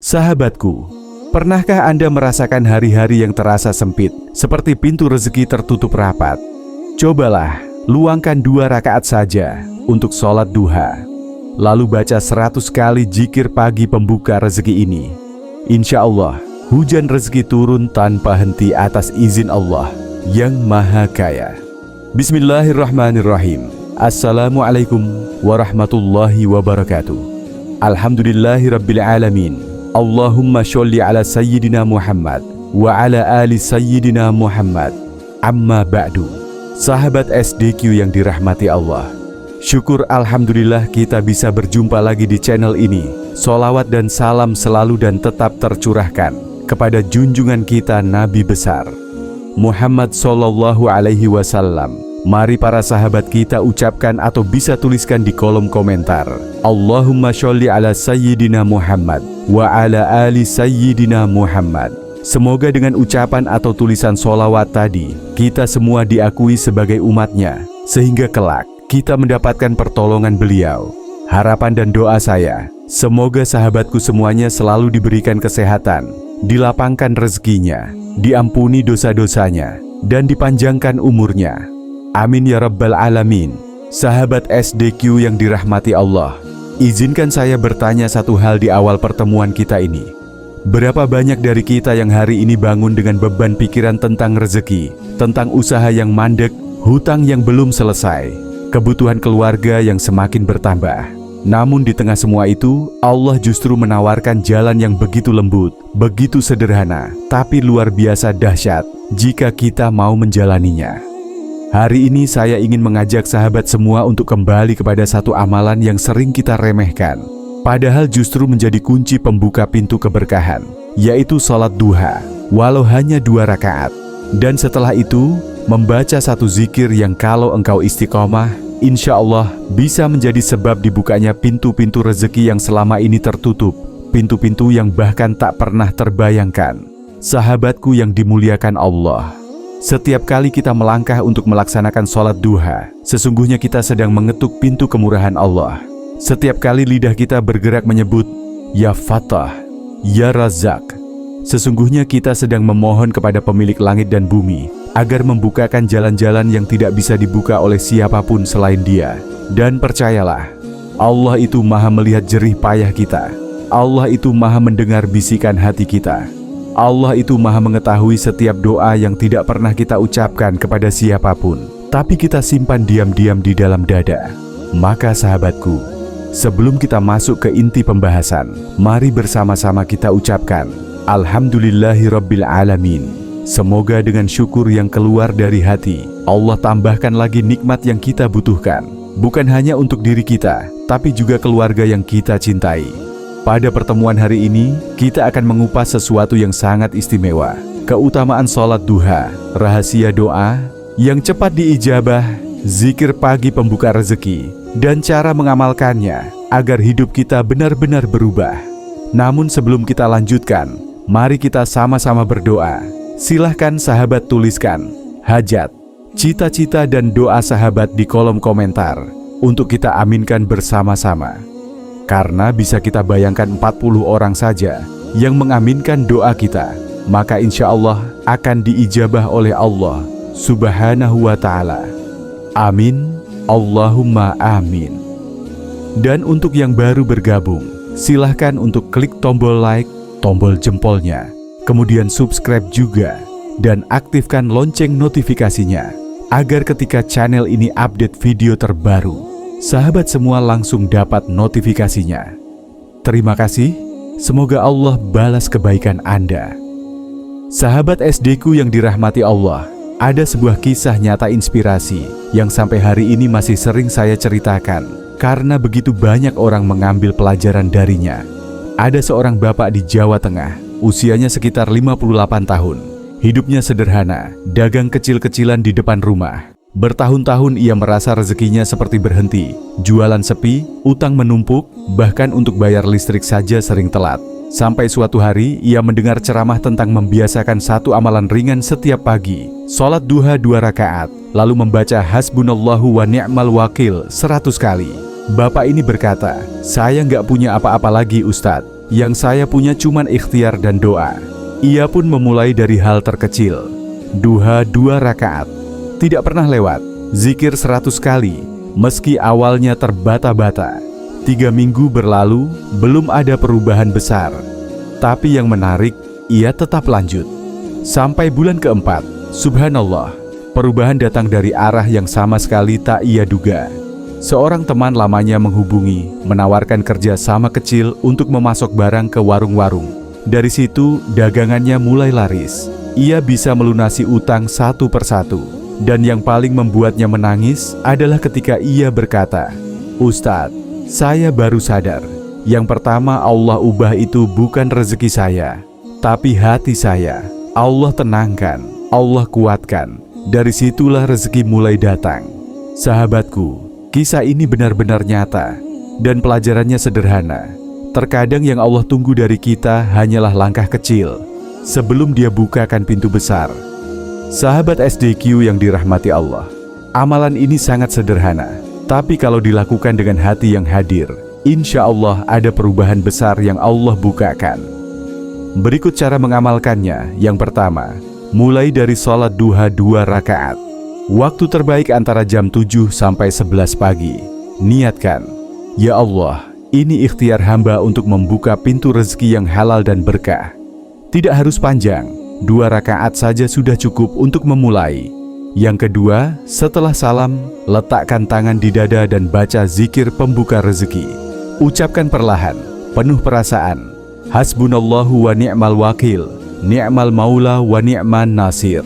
Sahabatku, pernahkah Anda merasakan hari-hari yang terasa sempit, seperti pintu rezeki tertutup rapat? Cobalah, luangkan 2 rakaat saja untuk sholat duha. Lalu baca 100 kali zikir pagi pembuka rezeki ini. Insya Allah, hujan rezeki turun tanpa henti atas izin Allah yang Maha Kaya. Bismillahirrahmanirrahim. Assalamualaikum warahmatullahi wabarakatuh. Alhamdulillahirabbil alamin. Allahumma sholli ala sayyidina Muhammad wa ala ali sayyidina Muhammad. Amma ba'du. Sahabat SDQ yang dirahmati Allah, syukur alhamdulillah kita bisa berjumpa lagi di channel ini. Sholawat dan salam selalu dan tetap tercurahkan kepada junjungan kita Nabi besar Muhammad Sallallahu Alaihi Wasallam. Mari para sahabat kita ucapkan atau bisa tuliskan di kolom komentar, Allahumma sholli ala sayyidina Muhammad wa ala ali sayyidina Muhammad. Semoga dengan ucapan atau tulisan sholawat tadi, kita semua diakui sebagai umatnya, sehingga kelak kita mendapatkan pertolongan beliau. Harapan dan doa saya, semoga sahabatku semuanya selalu diberikan kesehatan, dilapangkan rezekinya, diampuni dosa-dosanya, dan dipanjangkan umurnya. Amin ya rabbal alamin. Sahabat SDQ yang dirahmati Allah, izinkan saya bertanya satu hal di awal pertemuan kita ini. Berapa banyak dari kita yang hari ini bangun dengan beban pikiran tentang rezeki, tentang usaha yang mandek, hutang yang belum selesai, kebutuhan keluarga yang semakin bertambah. Namun di tengah semua itu, Allah justru menawarkan jalan yang begitu lembut, begitu sederhana, tapi luar biasa dahsyat jika kita mau menjalaninya. Hari ini saya ingin mengajak sahabat semua untuk kembali kepada satu amalan yang sering kita remehkan, padahal justru menjadi kunci pembuka pintu keberkahan, yaitu sholat duha, walau hanya 2 rakaat. Dan setelah itu, membaca satu zikir yang kalau engkau istiqomah, insya Allah bisa menjadi sebab dibukanya pintu-pintu rezeki yang selama ini tertutup, pintu-pintu yang bahkan tak pernah terbayangkan. Sahabatku yang dimuliakan Allah, setiap kali kita melangkah untuk melaksanakan sholat duha, sesungguhnya kita sedang mengetuk pintu kemurahan Allah. Setiap kali lidah kita bergerak menyebut, Ya Fattah, Ya Razak, sesungguhnya kita sedang memohon kepada pemilik langit dan bumi, agar membukakan jalan-jalan yang tidak bisa dibuka oleh siapapun selain Dia. Dan percayalah, Allah itu maha melihat jerih payah kita. Allah itu maha mendengar bisikan hati kita. Allah itu maha mengetahui setiap doa yang tidak pernah kita ucapkan kepada siapapun, tapi kita simpan diam-diam di dalam dada. Maka sahabatku, sebelum kita masuk ke inti pembahasan, mari bersama-sama kita ucapkan Alhamdulillahirabbil alamin. Semoga dengan syukur yang keluar dari hati, Allah tambahkan lagi nikmat yang kita butuhkan, bukan hanya untuk diri kita, tapi juga keluarga yang kita cintai. Pada pertemuan hari ini, kita akan mengupas sesuatu yang sangat istimewa, keutamaan sholat duha, rahasia doa yang cepat diijabah, zikir pagi pembuka rezeki, dan cara mengamalkannya agar hidup kita benar-benar berubah. Namun sebelum kita lanjutkan, mari kita sama-sama berdoa. Silahkan sahabat tuliskan hajat, cita-cita dan doa sahabat di kolom komentar untuk kita aminkan bersama-sama. Karena bisa kita bayangkan 40 orang saja yang mengaminkan doa kita, maka insya Allah akan diijabah oleh Allah Subhanahu wa Ta'ala. Amin, Allahumma amin. Dan untuk yang baru bergabung, silahkan untuk klik tombol like, tombol jempolnya, kemudian subscribe juga, dan aktifkan lonceng notifikasinya, agar ketika channel ini update video terbaru, sahabat semua langsung dapat notifikasinya. Terima kasih, semoga Allah balas kebaikan Anda. Sahabat SDQ yang dirahmati Allah, ada sebuah kisah nyata inspirasi yang sampai hari ini masih sering saya ceritakan, karena begitu banyak orang mengambil pelajaran darinya. Ada seorang bapak di Jawa Tengah, usianya sekitar 58 tahun. Hidupnya sederhana, dagang kecil-kecilan di depan rumah. Bertahun-tahun ia merasa rezekinya seperti berhenti, jualan sepi, utang menumpuk, bahkan untuk bayar listrik saja sering telat. Sampai suatu hari ia mendengar ceramah tentang membiasakan satu amalan ringan setiap pagi, sholat duha 2 rakaat, lalu membaca hasbunallahu wa ni'mal wakil 100 kali. Bapak ini berkata, "Saya nggak punya apa-apa lagi Ustadz, Yang saya punya cuman ikhtiar dan doa. Ia pun memulai dari hal terkecil. Duha 2 rakaat. Tidak pernah lewat. Zikir 100 kali. Meski awalnya terbata-bata. 3 minggu berlalu, belum ada perubahan besar. Tapi yang menarik, ia tetap lanjut. Sampai bulan keempat, subhanallah, perubahan datang dari arah yang sama sekali tak ia duga. Seorang teman lamanya menghubungi, menawarkan kerja sama kecil untuk memasok barang ke warung-warung. Dari situ, dagangannya mulai laris. Ia bisa melunasi utang satu persatu. Dan yang paling membuatnya menangis adalah ketika ia berkata, "Ustadz, saya baru sadar. Yang pertama Allah ubah itu bukan rezeki saya, tapi hati saya. Allah tenangkan, Allah kuatkan. Dari situlah rezeki mulai datang." Sahabatku, kisah ini benar-benar nyata dan pelajarannya sederhana. Terkadang yang Allah tunggu dari kita hanyalah langkah kecil sebelum Dia bukakan pintu besar. Sahabat SDQ yang dirahmati Allah, amalan ini sangat sederhana, tapi kalau dilakukan dengan hati yang hadir, insya Allah ada perubahan besar yang Allah bukakan. Berikut cara mengamalkannya. Yang pertama, mulai dari sholat duha 2 rakaat. Waktu terbaik antara jam 7 sampai 11 pagi. Niatkan, "Ya Allah, ini ikhtiar hamba untuk membuka pintu rezeki yang halal dan berkah." Tidak harus panjang, 2 rakaat saja sudah cukup untuk memulai. Yang kedua, setelah salam, letakkan tangan di dada dan baca zikir pembuka rezeki. Ucapkan perlahan, penuh perasaan, "Hasbunallahu wa ni'mal wakil, ni'mal maula wa ni'man nasir."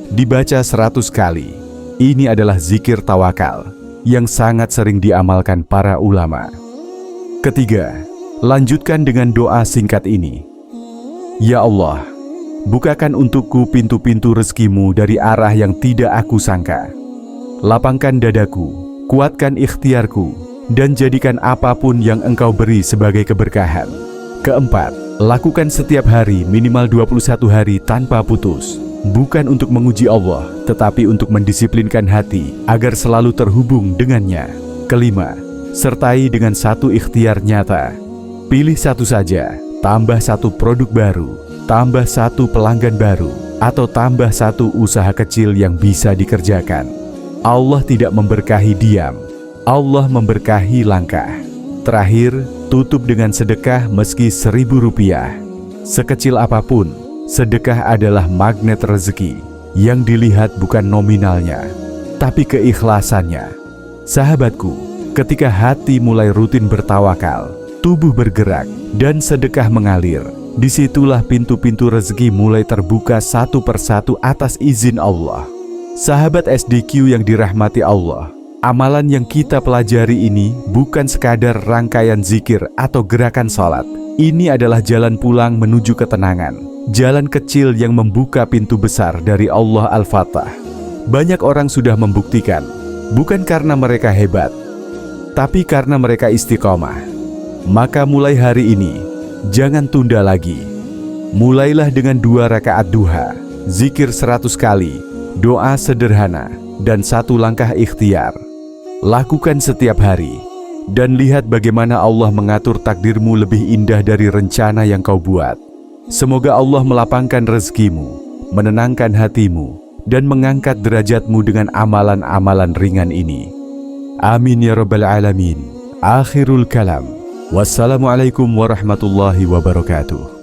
Dibaca 100 kali. Ini adalah zikir tawakal yang sangat sering diamalkan para ulama. Ketiga, lanjutkan dengan doa singkat ini. "Ya Allah, bukakan untukku pintu-pintu rezekimu dari arah yang tidak aku sangka. Lapangkan dadaku, kuatkan ikhtiarku, dan jadikan apapun yang Engkau beri sebagai keberkahan." Keempat, lakukan setiap hari minimal 21 hari tanpa putus. Bukan untuk menguji Allah, tetapi untuk mendisiplinkan hati agar selalu terhubung dengannya. Kelima, sertai dengan satu ikhtiar nyata. Pilih satu saja, tambah satu produk baru, tambah satu pelanggan baru, atau tambah satu usaha kecil yang bisa dikerjakan. Allah tidak memberkahi diam, Allah memberkahi langkah. Terakhir, tutup dengan sedekah meski Rp1.000. Sekecil apapun, sedekah adalah magnet rezeki yang dilihat bukan nominalnya, tapi keikhlasannya. Sahabatku, ketika hati mulai rutin bertawakal, tubuh bergerak, dan sedekah mengalir, disitulah pintu-pintu rezeki mulai terbuka satu persatu atas izin Allah. Sahabat SDQ yang dirahmati Allah, amalan yang kita pelajari ini bukan sekadar rangkaian zikir atau gerakan sholat. Ini adalah jalan pulang menuju ketenangan. Jalan kecil yang membuka pintu besar dari Allah Al-Fatah. Banyak orang sudah membuktikan, bukan karena mereka hebat, tapi karena mereka istiqomah. Maka mulai hari ini, jangan tunda lagi. Mulailah dengan 2 rakaat duha, zikir 100 kali, doa sederhana, dan 1 langkah ikhtiar. Lakukan setiap hari, dan lihat bagaimana Allah mengatur takdirmu lebih indah dari rencana yang kau buat. Semoga Allah melapangkan rezekimu, menenangkan hatimu, dan mengangkat derajatmu dengan amalan-amalan ringan ini. Amin ya rabbal alamin. Akhirul kalam. Wassalamualaikum warahmatullahi wabarakatuh.